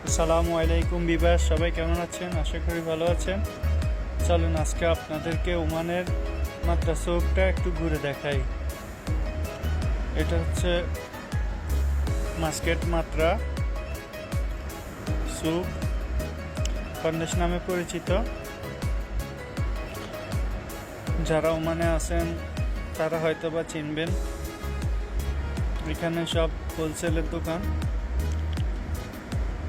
আসসালামু আলাইকুম বিবাস, সবাই কেমন আছেন? আশা করি ভালো আছেন। চলুন আজকে আপনাদেরকে ওমানের মাত্রা সুকটা একটু ঘুরে দেখাই। এটা হচ্ছে মাস্কেট মাত্রা সুক, কর্নিশ নামে পরিচিত। যারা ওমানে আছেন তারা হয়তো বা চিনবেন। এখানে সব হোলসেলের দোকান,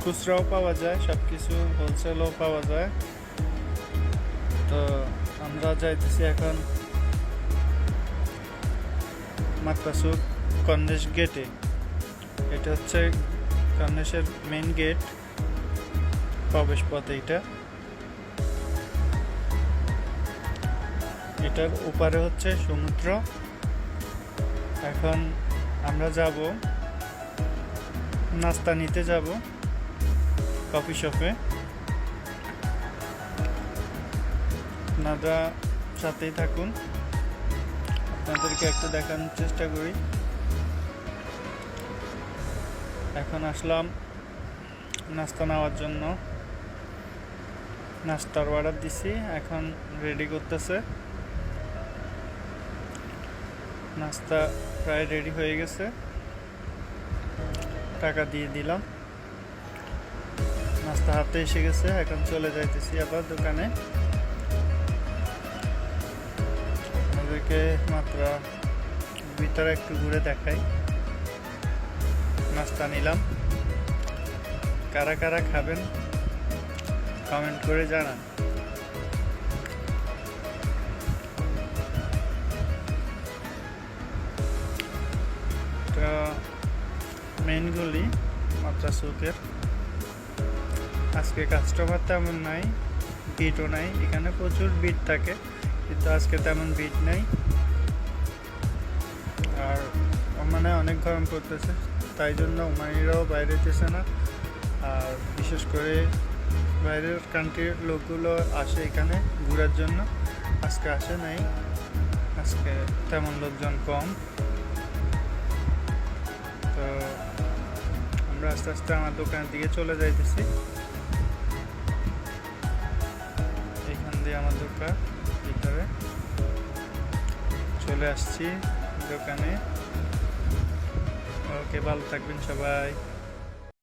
খুচরাও পাওয়া যায়, সব কিছু হোলসেলও পাওয়া যায়। তো আমরা যাইতেছি এখন মাত্রা সুক কর্নিশ গেটে। এটা হচ্ছে কর্নিশের মেইন গেট, প্রবেশ পথ। এটার উপরে হচ্ছে সমুদ্র। এখন আমরা যাব নাস্তা নিতে, যাব কফি শপে। আপনারা সাথেই থাকুন, আপনাদেরকে একটু দেখানোর চেষ্টা করি। এখন আসলাম নাস্তা নেওয়ার জন্য, নাস্তার অর্ডার দিছি, এখন রেডি করতেছে। নাস্তা প্রায় রেডি হয়ে গেছে, টাকা দিয়ে দিলাম, নাস্তা হাতে এসে গেছে। এখন চলে যাইতেছি আবার দোকানে। আপনাদেরকে মাত্র ভিতরে একটু ঘুরে দেখাই। নাস্তা নিলাম, কারা কারা খাবেন কমেন্ট করে জানান। মেইন গলি মাত্রা সুকের। আজকে কাস্টমার তেমন নাই, ভিড়ও নাই। এখানে প্রচুর ভিড় থাকে, কিন্তু আজকে তেমন ভিড় নাই। আর ওমানে অনেক গরম পড়তেছে, তাই জন্য ওমানিরাও বাইরে যেতেছে না। আর বিশেষ করে বাইরের কান্ট্রির লোকগুলো আসে এখানে ঘোরার জন্য, আজকে আসে নাই। আজকে তেমন লোকজন কম। তো আমরা আস্তে আস্তে আমার দোকানের দিকে চলে যাইতেছি। এখান দিয়ে আমার দোকান ভিতরে চলে আসছি দোকানে। ওকে, ভালো থাকবেন সবাই।